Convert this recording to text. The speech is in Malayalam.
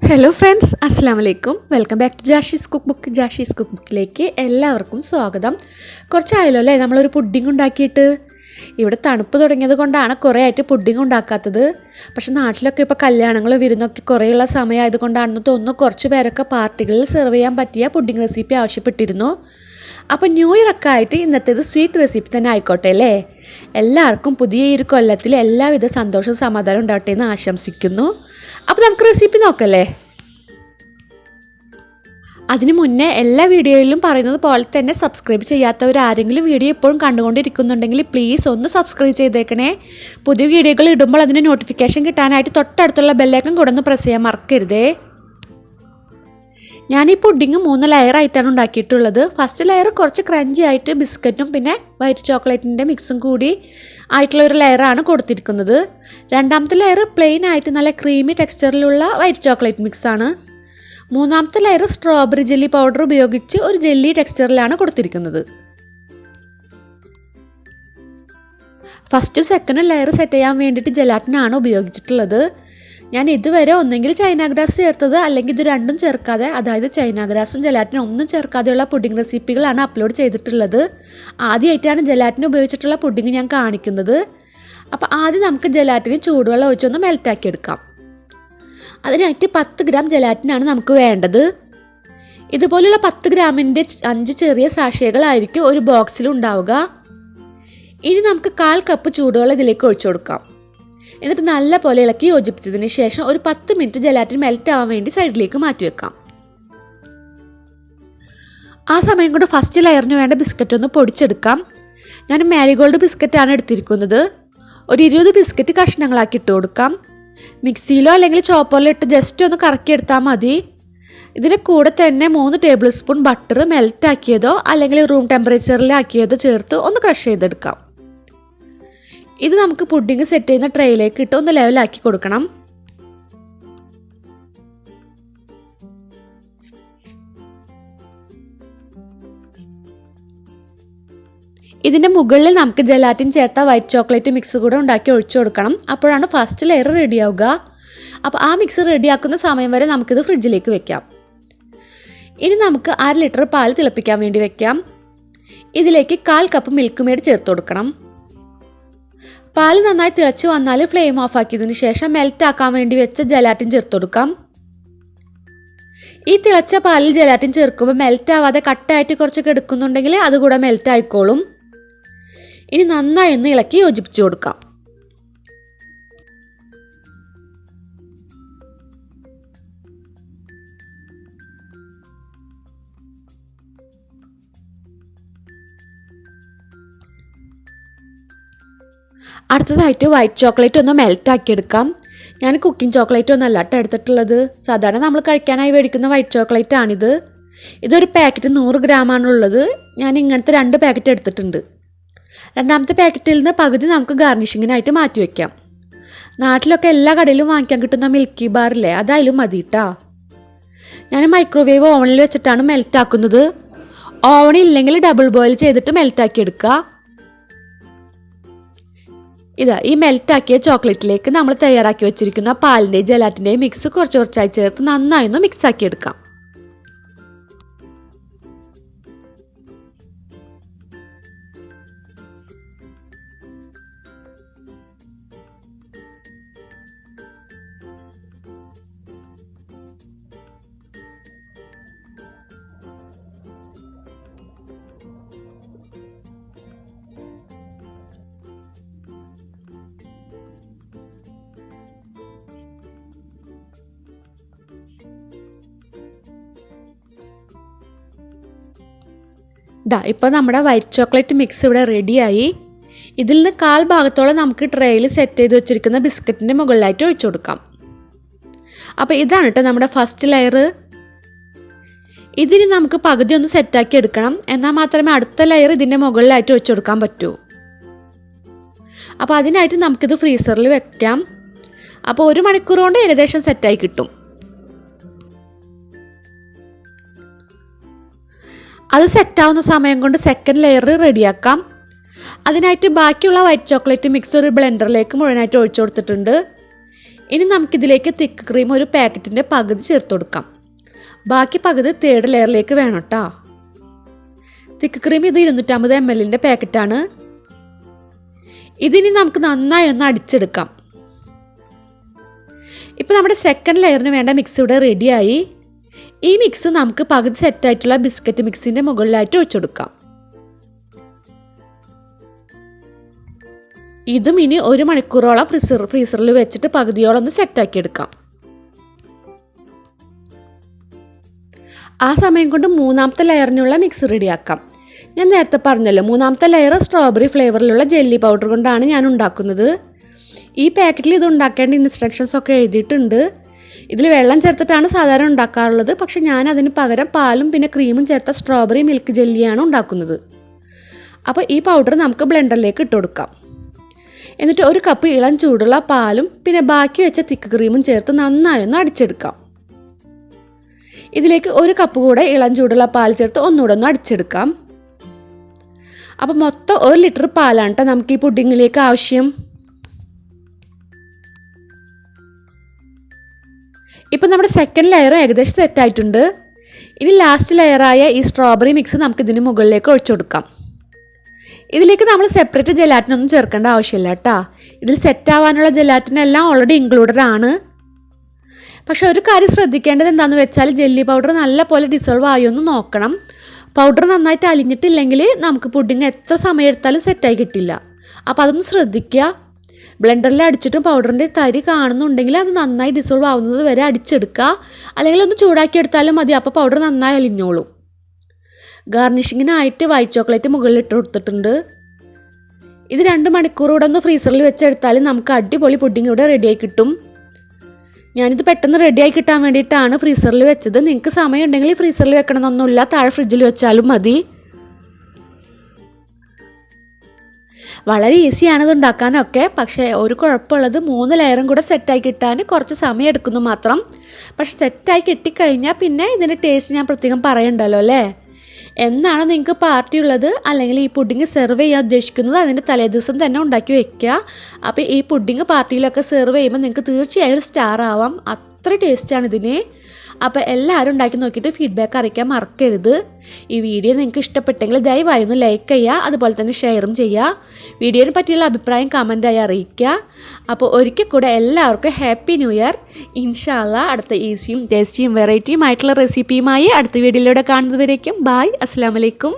ഹലോ ഫ്രണ്ട്സ്, അസ്സാം വലൈക്കും. Welcome back to Jashi's cook book. Jashi's cook ബുക്കിലേക്ക് എല്ലാവർക്കും സ്വാഗതം. കുറച്ചായല്ലോ അല്ലേ നമ്മളൊരു പുഡിംഗ് ഉണ്ടാക്കിയിട്ട്. ഇവിടെ തണുപ്പ് തുടങ്ങിയത് കൊണ്ടാണ് കുറേ ആയിട്ട് പുഡിംഗ് ഉണ്ടാക്കാത്തത്. പക്ഷെ നാട്ടിലൊക്കെ ഇപ്പോൾ കല്യാണങ്ങളും വിരുന്നൊക്കെ കുറേയുള്ള സമയമായത് കൊണ്ടാണെന്ന് തോന്നുന്നു കുറച്ച് പേരൊക്കെ പാർട്ടികളിൽ സെർവ് ചെയ്യാൻ പറ്റിയ പുഡിംഗ് റെസിപ്പി ആവശ്യപ്പെട്ടിരുന്നു. അപ്പോൾ ന്യൂ ഇയർ ഒക്കെ ആയിട്ട് ഇന്നത്തേത് സ്വീറ്റ് റെസിപ്പി തന്നെ ആയിക്കോട്ടെ അല്ലേ. എല്ലാവർക്കും പുതിയ ഈ ഒരു കൊല്ലത്തിൽ എല്ലാവിധ സന്തോഷവും സമാധാനം ഉണ്ടാവട്ടെ എന്ന് ആശംസിക്കുന്നു. അപ്പോൾ നമുക്ക് റെസിപ്പി നോക്കല്ലേ. അതിന് മുന്നേ എല്ലാ വീഡിയോയിലും പറയുന്നത് പോലെ തന്നെ സബ്സ്ക്രൈബ് ചെയ്യാത്തവർ ആരെങ്കിലും വീഡിയോ ഇപ്പോഴും കണ്ടുകൊണ്ടിരിക്കുന്നുണ്ടെങ്കിൽ പ്ലീസ് ഒന്ന് സബ്സ്ക്രൈബ് ചെയ്തേക്കണേ. പുതിയ വീഡിയോകൾ ഇടുമ്പോൾ അതിന് നോട്ടിഫിക്കേഷൻ കിട്ടാനായിട്ട് തൊട്ടടുത്തുള്ള ബെല്ലൈക്കൺ കൂടെ ഒന്ന് പ്രസ് ചെയ്യാൻ മറക്കരുതേ. ഞാൻ ഈ പുഡിങ് 3 ലെയറായിട്ടാണ് ഉണ്ടാക്കിയിട്ടുള്ളത്. ഫസ്റ്റ് ലെയർ കുറച്ച് ക്രഞ്ചി ആയിട്ട് ബിസ്ക്കറ്റും പിന്നെ വൈറ്റ് ചോക്ലേറ്റിൻ്റെ മിക്സും കൂടി ആയിട്ടുള്ള ഒരു ലെയറാണ് കൊടുത്തിരിക്കുന്നത്. രണ്ടാമത്തെ ലെയർ പ്ലെയിൻ ആയിട്ട് നല്ല ക്രീമി ടെക്സ്ചറിലുള്ള വൈറ്റ് ചോക്ലേറ്റ് മിക്സാണ്. മൂന്നാമത്തെ ലെയർ സ്ട്രോബെറി ജെല്ലി പൗഡർ ഉപയോഗിച്ച് ഒരു ജെല്ലി ടെക്സ്ചറിലാണ് കൊടുത്തിരിക്കുന്നത്. ഫസ്റ്റ് സെക്കൻഡ് ലെയർ സെറ്റ് ചെയ്യാൻ വേണ്ടിയിട്ട് ജെലാറ്റിനാണ് ഉപയോഗിച്ചിട്ടുള്ളത്. ഞാൻ ഇതുവരെ ഒന്നെങ്കിൽ ചൈന ഗ്രാസ് ചേർത്തത് അല്ലെങ്കിൽ ഇത് രണ്ടും ചേർക്കാതെ, അതായത് ചൈന ഗ്രാസും ജെലാറ്റിനും ഒന്നും ചേർക്കാതെയുള്ള പുഡിംഗ് റെസിപ്പികളാണ് അപ്ലോഡ് ചെയ്തിട്ടുള്ളത്. ആദ്യമായിട്ടാണ് ജെലാറ്റിൻ ഉപയോഗിച്ചിട്ടുള്ള പുഡിംഗ് ഞാൻ കാണിക്കുന്നത്. അപ്പോൾ ആദ്യം നമുക്ക് ജെലാറ്റിന് ചൂടുവെള്ളം ഒഴിച്ചൊന്ന് മെൽറ്റാക്കി എടുക്കാം. അതിനായിട്ട് 10 ഗ്രാം ജെലാറ്റിനാണ് നമുക്ക് വേണ്ടത്. ഇതുപോലുള്ള 10 ഗ്രാമിൻ്റെ 5 ചെറിയ സാഷേകളായിരിക്കും ഒരു ബോക്സിൽ ഉണ്ടാവുക. ഇനി നമുക്ക് 1/4 കപ്പ് ചൂടുവെള്ളം ഇതിലേക്ക് ഒഴിച്ചു കൊടുക്കാം. എന്നിട്ട് നല്ല പോലെ ഇളക്കി യോജിപ്പിച്ചതിന് ശേഷം ഒരു 10 മിനിറ്റ് ജെലാറ്റിൻ മെൽറ്റ് ആവാൻ വേണ്ടി സൈഡിലേക്ക് മാറ്റി വെക്കാം. ആ സമയം കൊണ്ട് ഫസ്റ്റ് ലെയറിന് വേണ്ട ബിസ്ക്കറ്റ് ഒന്ന് പൊടിച്ചെടുക്കാം. ഞാൻ മാരിഗോൾഡ് ബിസ്ക്കറ്റാണ് എടുത്തിരിക്കുന്നത്. ഒരു 20 ബിസ്ക്കറ്റ് കഷ്ണങ്ങളാക്കി ഇട്ട് കൊടുക്കാം. മിക്സിയിലോ അല്ലെങ്കിൽ ചോപ്പറിലോ ഇട്ട് ജസ്റ്റ് ഒന്ന് കറക്കിയെടുത്താൽ മതി. ഇതിന് കൂടെ തന്നെ 3 ടേബിൾ സ്പൂൺ ബട്ടർ മെൽറ്റ് ആക്കിയതോ അല്ലെങ്കിൽ റൂം ടെമ്പറേച്ചറിലാക്കിയതോ ചേർത്ത് ഒന്ന് ക്രഷ് ചെയ്തെടുക്കാം. ഇത് നമുക്ക് പുഡിംഗ് സെറ്റ് ചെയ്യുന്ന ട്രേയിലേക്ക് ഇട്ട് ഒന്ന് ലെവലാക്കി കൊടുക്കണം. ഇതിൻ്റെ മുകളിൽ നമുക്ക് ജെലാറ്റിൻ ചേർത്ത വൈറ്റ് ചോക്ലേറ്റ് മിക്സ് കൂടെ ഉണ്ടാക്കി ഒഴിച്ചു കൊടുക്കണം. അപ്പോഴാണ് ഫസ്റ്റ് ലെയർ റെഡിയാവുക. അപ്പോൾ ആ മിക്സ് റെഡിയാക്കുന്ന സമയം വരെ നമുക്കിത് ഫ്രിഡ്ജിലേക്ക് വെക്കാം. ഇനി നമുക്ക് 1/2 ലിറ്റർ പാൽ തിളപ്പിക്കാൻ വേണ്ടി വെക്കാം. ഇതിലേക്ക് 1/4 കപ്പ് മിൽക്ക് മെയ്ഡ് ചേർത്ത് കൊടുക്കണം. പാൽ നന്നായി തിളച്ച് വന്നാൽ ഫ്ലെയിം ഓഫ് ആക്കിയതിന് ശേഷം മെൽറ്റ് ആക്കാൻ വേണ്ടി വെച്ച ജെലാറ്റിൻ ചേർത്ത് കൊടുക്കാം. ഈ തിളച്ച പാലിൽ ജെലാറ്റിൻ ചേർക്കുമ്പോൾ മെൽറ്റ് ആവാതെ കട്ടായിട്ട് കുറച്ചൊക്കെ എടുക്കുന്നുണ്ടെങ്കിൽ അതുകൂടെ മെൽറ്റ് ആയിക്കോളും. ഇനി നന്നായി ഒന്ന് ഇളക്കി യോജിപ്പിച്ചു കൊടുക്കാം. അടുത്തതായിട്ട് വൈറ്റ് ചോക്ലേറ്റ് ഒന്ന് മെൽറ്റ് ആക്കി എടുക്കാം. ഞാൻ കുക്കിംഗ് ചോക്ലേറ്റ് ഒന്നല്ല കേട്ടോ എടുത്തിട്ടുള്ളത്. സാധാരണ നമ്മൾ കഴിക്കാനായി മേടിക്കുന്ന വൈറ്റ് ചോക്ലേറ്റ് ആണിത്. ഇതൊരു പാക്കറ്റ് 100 ഗ്രാമാണുള്ളത്. ഞാൻ ഇങ്ങനത്തെ 2 പാക്കറ്റ് എടുത്തിട്ടുണ്ട്. രണ്ടാമത്തെ പാക്കറ്റിൽ നിന്ന് പകുതി നമുക്ക് ഗാർണിഷിങ്ങിനായിട്ട് മാറ്റി വയ്ക്കാം. നാട്ടിലൊക്കെ എല്ലാ കടയിലും വാങ്ങിക്കാൻ കിട്ടുന്ന മിൽക്കി ബാറില്ലേ, അതായാലും മതി കേട്ടോ. ഞാൻ മൈക്രോവേവ് ഓവനിൽ വെച്ചിട്ടാണ് മെൽറ്റ് ആക്കുന്നത്. ഓവൻ ഇല്ലെങ്കിൽ ഡബിൾ ബോയിൽ ചെയ്തിട്ട് മെൽറ്റാക്കി എടുക്കുക. ഇതാ ഈ മെൽറ്റാക്കിയ ചോക്ലേറ്റിലേക്ക് നമ്മൾ തയ്യാറാക്കി വെച്ചിരിക്കുന്ന പാലിൻ്റെയും ജെലാറ്റിൻ്റെയും മിക്സ് കുറച്ച് കുറച്ചായി ചേർത്ത് നന്നായി ഒന്ന് മിക്സ് ആക്കി എടുക്കാം. ഇപ്പോൾ നമ്മുടെ വൈറ്റ് ചോക്ലേറ്റ് മിക്സ് ഇവിടെ റെഡിയായി. ഇതിൽ നിന്ന് 1/4 ഭാഗത്തോളം നമുക്ക് ട്രേയിൽ സെറ്റ് ചെയ്ത് വെച്ചിരിക്കുന്ന ബിസ്ക്കറ്റിൻ്റെ മുകളിലായിട്ട് ഒഴിച്ചു കൊടുക്കാം. അപ്പോൾ ഇതാണ് കേട്ടോ നമ്മുടെ ഫസ്റ്റ് ലെയർ. ഇതിന് നമുക്ക് പകുതി ഒന്ന് സെറ്റാക്കി എടുക്കണം. എന്നാൽ മാത്രമേ അടുത്ത ലെയർ ഇതിൻ്റെ മുകളിലായിട്ട് ഒഴിച്ചു കൊടുക്കാൻ പറ്റൂ. അപ്പോൾ അതിനായിട്ട് നമുക്കിത് ഫ്രീസറിൽ വെക്കാം. അപ്പോൾ 1 മണിക്കൂർ കൊണ്ട് ഏകദേശം സെറ്റായി കിട്ടും. അത് സെറ്റാവുന്ന സമയം കൊണ്ട് സെക്കൻഡ് ലെയർ റെഡിയാക്കാം. അതിനായിട്ട് ബാക്കിയുള്ള വൈറ്റ് ചോക്ലേറ്റ് മിക്സ് ഒരു ബ്ലെൻഡറിലേക്ക് മുഴുവനായിട്ട് ഒഴിച്ചു കൊടുത്തിട്ടുണ്ട്. ഇനി നമുക്കിതിലേക്ക് തിക്ക് ക്രീം ഒരു പാക്കറ്റിൻ്റെ പകുതി ചേർത്ത് കൊടുക്കാം. ബാക്കി പകുതി തേർഡ് ലെയറിലേക്ക് വേണം കേട്ടോ. തിക്ക് ക്രീം ഇത് 250 ml പാക്കറ്റാണ്. ഇതിനി നമുക്ക് നന്നായി ഒന്ന് അടിച്ചെടുക്കാം. ഇപ്പോൾ നമ്മുടെ സെക്കൻഡ് ലെയറിന് വേണ്ട മിക്സ് ഇവിടെ റെഡിയായി. ഈ മിക്സ് നമുക്ക് പകുതി സെറ്റായിട്ടുള്ള ബിസ്ക്കറ്റ് മിക്സിൻ്റെ മുകളിലായിട്ട് ഒഴിച്ചു കൊടുക്കാം. ഇതും ഇനി 1 മണിക്കൂറോളം ഫ്രീസറിൽ വെച്ചിട്ട് പകുതിയോളം ഒന്ന് സെറ്റാക്കി എടുക്കാം. ആ സമയം കൊണ്ട് മൂന്നാമത്തെ ലെയറിനുള്ള മിക്സ് റെഡിയാക്കാം. ഞാൻ നേരത്തെ പറഞ്ഞല്ലോ, മൂന്നാമത്തെ ലെയർ സ്ട്രോബെറി ഫ്ലേവറിലുള്ള ജെല്ലി പൗഡർ കൊണ്ടാണ് ഞാൻ ഉണ്ടാക്കുന്നത്. ഈ പാക്കറ്റിൽ ഇത് ഉണ്ടാക്കേണ്ട ഇൻസ്ട്രക്ഷൻസ് ഒക്കെ എഴുതിയിട്ടുണ്ട്. ഇതിൽ വെള്ളം ചേർത്തിട്ടാണ് സാധാരണ ഉണ്ടാക്കാറുള്ളത്. പക്ഷെ ഞാൻ അതിന് പകരം പാലും പിന്നെ ക്രീമും ചേർത്ത സ്ട്രോബെറി മിൽക്ക് ജെല്ലിയാണ് ഉണ്ടാക്കുന്നത്. അപ്പോൾ ഈ പൗഡർ നമുക്ക് ബ്ലെൻഡറിലേക്ക് ഇട്ട് കൊടുക്കാം. എന്നിട്ട് 1 കപ്പ് ഇളം ചൂടുള്ള പാലും പിന്നെ ബാക്കി വെച്ച തിക്ക് ക്രീമും ചേർത്ത് നന്നായി ഒന്ന് അടിച്ചെടുക്കാം. ഇതിലേക്ക് 1 കപ്പ് കൂടെ ഇളം ചൂടുള്ള പാൽ ചേർത്ത് ഒന്നുകൂടെ ഒന്ന് അടിച്ചെടുക്കാം. അപ്പോൾ മൊത്തം 1 ലിറ്റർ പാലാണ് കേട്ടോ നമുക്ക് ഈ പുഡിങ്ങിലേക്ക് ആവശ്യം. ഇപ്പം നമ്മുടെ സെക്കൻഡ് ലെയർ ഏകദേശം സെറ്റായിട്ടുണ്ട്. ഇനി ലാസ്റ്റ് ലെയറായ ഈ സ്ട്രോബെറി മിക്സ് നമുക്ക് ഇതിന് മുകളിലേക്ക് ഒഴിച്ചു കൊടുക്കാം. ഇതിലേക്ക് നമ്മൾ സെപ്പറേറ്റ് ജെലാറ്റിനൊന്നും ചേർക്കേണ്ട ആവശ്യമില്ല കേട്ടോ. ഇതിൽ സെറ്റാവാനുള്ള ജെലാറ്റിനെല്ലാം ഓൾറെഡി ഇൻക്ലൂഡഡ് ആണ്. പക്ഷെ ഒരു കാര്യം ശ്രദ്ധിക്കേണ്ടത് എന്താണെന്ന് വെച്ചാൽ ജെല്ലി പൗഡർ നല്ല പോലെ ഡിസോൾവ് ആയൊന്ന് നോക്കണം. പൗഡർ നന്നായിട്ട് അലിഞ്ഞിട്ടില്ലെങ്കിൽ നമുക്ക് പുഡിങ് എത്ര സമയം എടുത്താലും സെറ്റായി കിട്ടില്ല. അപ്പോൾ അതൊന്ന് ശ്രദ്ധിക്കുക. ബ്ലെൻഡറിൽ അടിച്ചിട്ടും പൗഡറിൻ്റെ തരി കാണുന്നുണ്ടെങ്കിൽ അത് നന്നായി ഡിസോൾവ് ആവുന്നത് വരെ അടിച്ചെടുക്കുക. അല്ലെങ്കിൽ ഒന്ന് ചൂടാക്കി എടുത്താലും മതി. അപ്പോൾ പൗഡർ നന്നായി അലിഞ്ഞോളും. ഗാർണിഷിങ്ങിനായിട്ട് വൈറ്റ് ചോക്ലേറ്റ് മുകളിൽ ഇട്ട് കൊടുത്തിട്ടുണ്ട്. ഇത് 2 മണിക്കൂർ കൂടെ ഒന്ന് ഫ്രീസറിൽ വെച്ചെടുത്താൽ നമുക്ക് അടിപൊളി പുഡിങ് ഇവിടെ റെഡിയായി കിട്ടും. ഞാനിത് പെട്ടെന്ന് റെഡിയായി കിട്ടാൻ വേണ്ടിയിട്ടാണ് ഫ്രീസറിൽ വെച്ചത്. നിങ്ങൾക്ക് സമയം ഉണ്ടെങ്കിൽ ഫ്രീസറിൽ വെക്കണമെന്നൊന്നുമില്ല, താഴെ ഫ്രിഡ്ജിൽ വെച്ചാലും മതി. വളരെ ഈസിയാണ് ഇത് ഉണ്ടാക്കാനൊക്കെ. പക്ഷേ ഒരു കുഴപ്പമുള്ളത് 3 ലെയറും കൂടെ സെറ്റായി കിട്ടാൻ കുറച്ച് സമയം എടുക്കുന്നു മാത്രം. പക്ഷെ സെറ്റായി കിട്ടിക്കഴിഞ്ഞാൽ പിന്നെ ഇതിൻ്റെ ടേസ്റ്റ് ഞാൻ പ്രത്യേകം പറയണ്ടല്ലോ അല്ലേ. എന്നാണ് നിങ്ങൾക്ക് പാർട്ടി ഉള്ളത് അല്ലെങ്കിൽ ഈ പുഡിങ് സെർവ് ചെയ്യാൻ ഉദ്ദേശിക്കുന്നത് അതിൻ്റെ തലേദിവസം തന്നെ ഉണ്ടാക്കി വെക്കുക. അപ്പോൾ ഈ പുഡിങ് പാർട്ടിയിലൊക്കെ സെർവ് ചെയ്യുമ്പോൾ നിങ്ങൾക്ക് തീർച്ചയായും ഒരു സ്റ്റാർ ആവാം. അത്ര ടേസ്റ്റാണ് ഇതിന്. അപ്പോൾ എല്ലാവരും ഉണ്ടാക്കി നോക്കിയിട്ട് ഫീഡ്ബാക്ക് അറിയിക്കാൻ മറക്കരുത്. ഈ വീഡിയോ നിങ്ങൾക്ക് ഇഷ്ടപ്പെട്ടെങ്കിൽ ദയവായി ഒന്ന് ലൈക്ക് ചെയ്യുക, അതുപോലെ തന്നെ ഷെയറും ചെയ്യുക. വീഡിയോനെ പറ്റിയുള്ള അഭിപ്രായം കമൻറ്റായി അറിയിക്കുക. അപ്പോൾ ഒരിക്കൽ കൂടെ എല്ലാവർക്കും ഹാപ്പി ന്യൂ ഇയർ. ഇൻഷാ അല്ലാഹ് അടുത്ത ഈസിയും ടേസ്റ്റിയും വെറൈറ്റിയും ആയിട്ടുള്ള റെസിപ്പിയുമായി അടുത്ത വീഡിയോയിലൂടെ കാണുന്നതുവരേക്കും ബായ്. അസ്സലാമു അലൈക്കും.